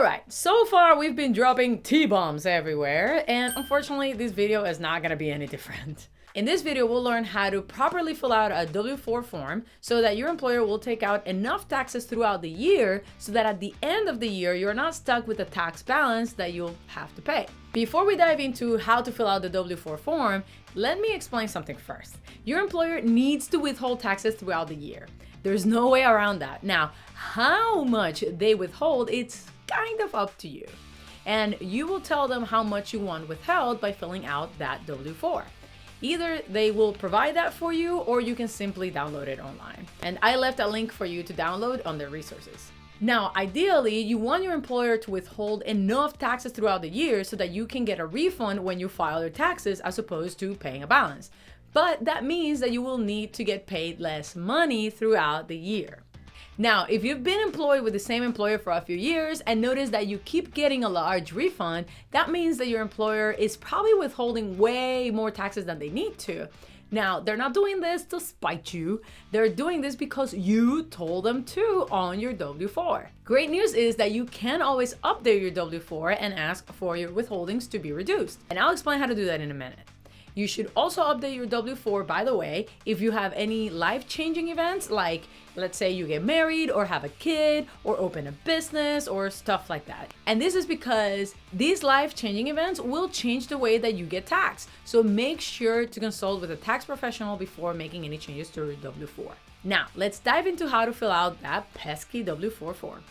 Alright, so far we've been dropping T-bombs everywhere, and unfortunately this video is not gonna be any different. In this video, we'll learn how to properly fill out a W-4 form so that your employer will take out enough taxes throughout the year so that at the end of the year, you're not stuck with a tax balance that you'll have to pay. Before we dive into how to fill out the W-4 form, let me explain something first. Your employer needs to withhold taxes throughout the year. There's no way around that. Now, how much they withhold, it's kind of up to you. And you will tell them how much you want withheld by filling out that W-4. Either they will provide that for you or you can simply download it online. And I left a link for you to download on their resources. Now, ideally, you want your employer to withhold enough taxes throughout the year so that you can get a refund when you file your taxes as opposed to paying a balance. But that means that you will need to get paid less money throughout the year. Now, if you've been employed with the same employer for a few years and notice that you keep getting a large refund, that means that your employer is probably withholding way more taxes than they need to. Now, they're not doing this to spite you. They're doing this because you told them to on your W-4. Great news is that you can always update your W-4 and ask for your withholdings to be reduced. And I'll explain how to do that in a minute. You should also update your W-4, by the way, if you have any life-changing events, like let's say you get married or have a kid or open a business or stuff like that. And this is because these life-changing events will change the way that you get taxed. So make sure to consult with a tax professional before making any changes to your W-4. Now, let's dive into how to fill out that pesky W-4 form.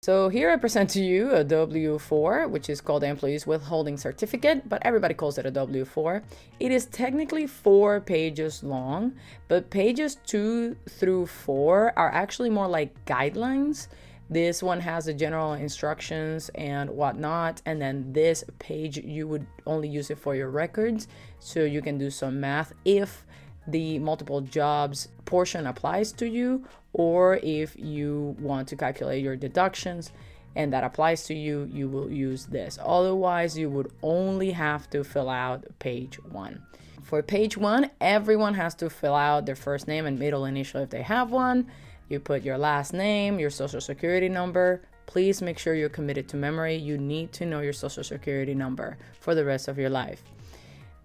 So here I present to you a W-4, which is called the Employee's Withholding Certificate, but everybody calls it a W-4. It is technically 4 pages long, but pages 2 through 4 are actually more like guidelines. This one has the general instructions and whatnot, and then this page you would only use it for your records, so you can do some math if the multiple jobs portion applies to you, or if you want to calculate your deductions and that applies to you, you will use this. Otherwise, you would only have to fill out page 1. For page 1, everyone has to fill out their first name and middle initial if they have one. You put your last name, your social security number. Please make sure you're committed to memory. You need to know your social security number for the rest of your life.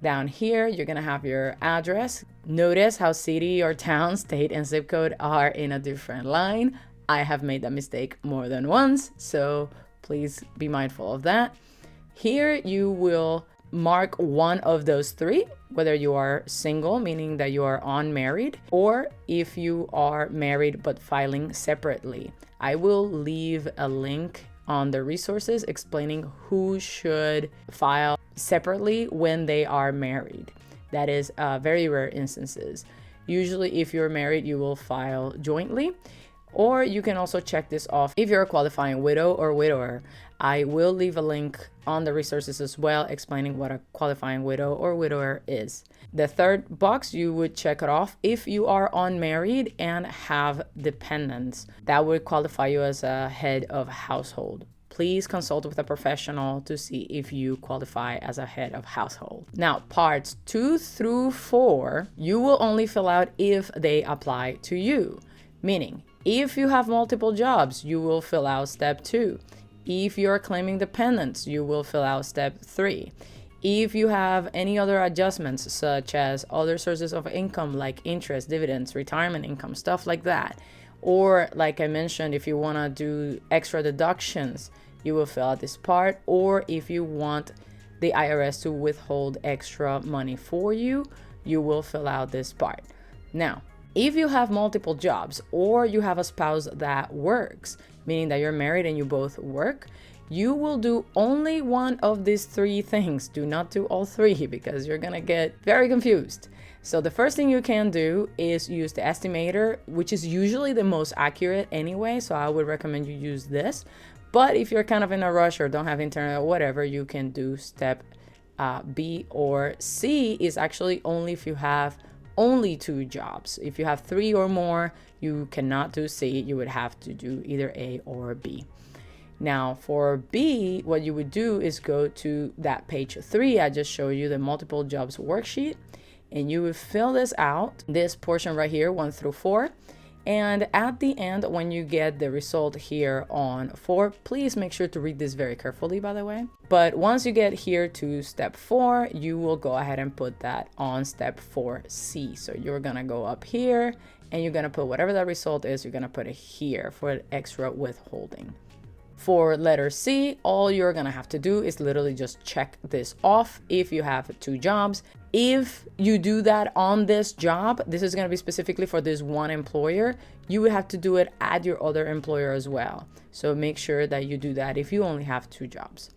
Down here, you're gonna have your address. Notice how city or town, state, and zip code are in a different line. I have made that mistake more than once, so please be mindful of that. Here, you will mark one of those 3, whether you are single, meaning that you are unmarried, or if you are married but filing separately. I will leave a link on the resources explaining who should file separately when they are married. That is very rare instances. Usually if you're married, you will file jointly, or you can also check this off if you're a qualifying widow or widower. I will leave a link on the resources as well explaining what a qualifying widow or widower is. The third box, you would check it off if you are unmarried and have dependents. That would qualify you as a head of household. Please consult with a professional to see if you qualify as a head of household. Now, parts 2 through 4, you will only fill out if they apply to you. Meaning, if you have multiple jobs, you will fill out step 2. If you're claiming dependents, you will fill out step 3. If you have any other adjustments, such as other sources of income like interest, dividends, retirement income, stuff like that, or like I mentioned, if you want to do extra deductions, you will fill out this part. Or if you want the IRS to withhold extra money for you, you will fill out this part. Now, if you have multiple jobs or you have a spouse that works, meaning that you're married and you both work, you will do only one of these 3 things. Do not do all 3 because you're gonna get very confused. So the first thing you can do is use the estimator, which is usually the most accurate anyway, so I would recommend you use this. But if you're kind of in a rush or don't have internet or whatever, you can do step B, or C is actually only if you have only 2 jobs. If you have 3 or more, you cannot do C. You would have to do either A or B. Now for B, what you would do is go to that page 3. I just showed you the multiple jobs worksheet. and you would fill this out, this portion right here, 1 through 4. And at the end, when you get the result here on 4, please make sure to read this very carefully, by the way. But once you get here to step 4, you will go ahead and put that on step 4C. So you're gonna go up here and you're gonna put whatever that result is, you're gonna put it here for extra withholding. For letter C, all you're gonna have to do is literally just check this off if you have 2 jobs. If you do that on this job, this is gonna be specifically for this one employer, you would have to do it at your other employer as well. So make sure that you do that if you only have 2 jobs.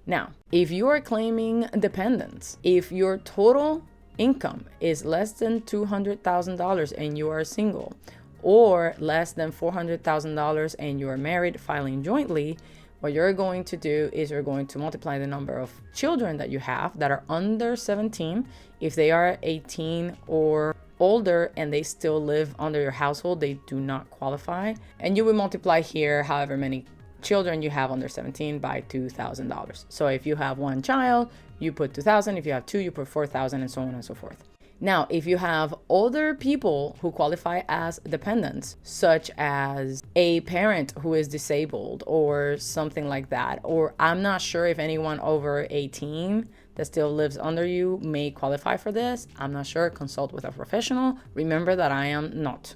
Now, if you are claiming dependents, if your total income is less than $200,000 and you are single, or less than $400,000 and you are married filing jointly, what you're going to do is you're going to multiply the number of children that you have that are under 17. If they are 18 or older and they still live under your household, they do not qualify. And you will multiply here however many children you have under 17 by $2,000. So if you have 1 child, you put 2,000. If you have 2, you put 4,000, and so on and so forth. Now, if you have other people who qualify as dependents, such as a parent who is disabled or something like that, or I'm not sure if anyone over 18 that still lives under you may qualify for this. I'm not sure. Consult with a professional. Remember that I am not.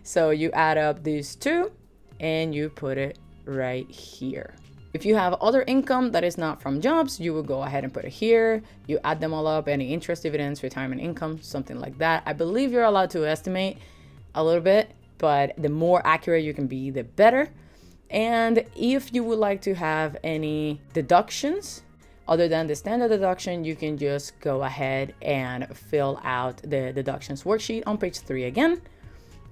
So you add up these 2 and you put it right here. If you have other income that is not from jobs, you will go ahead and put it here. You add them all up, any interest, dividends, retirement income, something like that. I believe you're allowed to estimate a little bit, but the more accurate you can be, the better. And if you would like to have any deductions other than the standard deduction, you can just go ahead and fill out the deductions worksheet on page 3 again,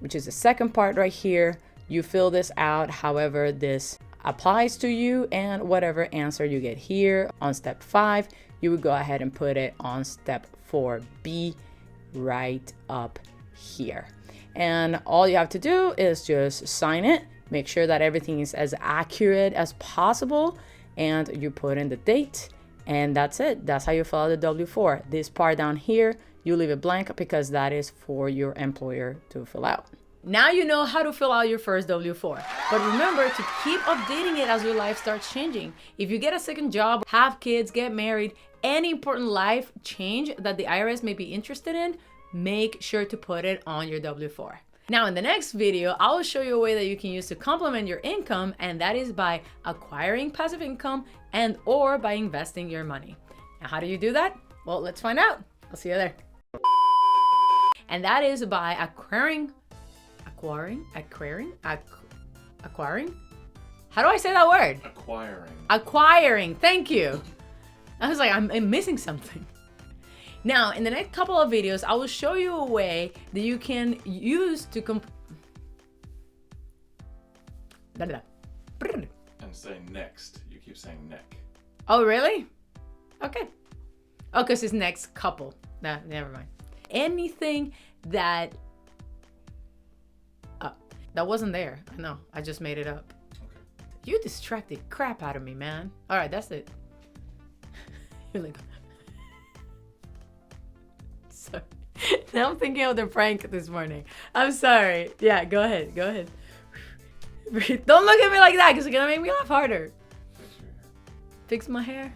which is the second part right here. You fill this out however this applies to you, and whatever answer you get here on step 5, you would go ahead and put it on step 4B right up here. And all you have to do is just sign it, make sure that everything is as accurate as possible, and you put in the date, and that's it. That's how you fill out the W-4. This part down here, you leave it blank because that is for your employer to fill out. Now you know how to fill out your first W-4. But remember to keep updating it as your life starts changing. If you get a second job, have kids, get married, any important life change that the IRS may be interested in, make sure to put it on your W-4. Now in the next video, I will show you a way that you can use to complement your income, and that is by acquiring passive income and or by investing your money. Now how do you do that? Well, let's find out. I'll see you there. And that is by acquiring. How do I say that word? Acquiring. Thank you. I was like, I'm missing something. Now, in the next couple of videos, I will show you a way that you can use to And say next. You keep saying neck. Oh, really? Okay. Oh, because it's next couple. Nah, never mind. Anything that that wasn't there. I know. I just made it up. Okay. You distracted crap out of me, man. All right, that's it. You're like... Sorry. Now I'm thinking of the prank this morning. I'm sorry. Yeah, go ahead. Go ahead. Don't look at me like that because you're going to make me laugh harder. Fix my hair.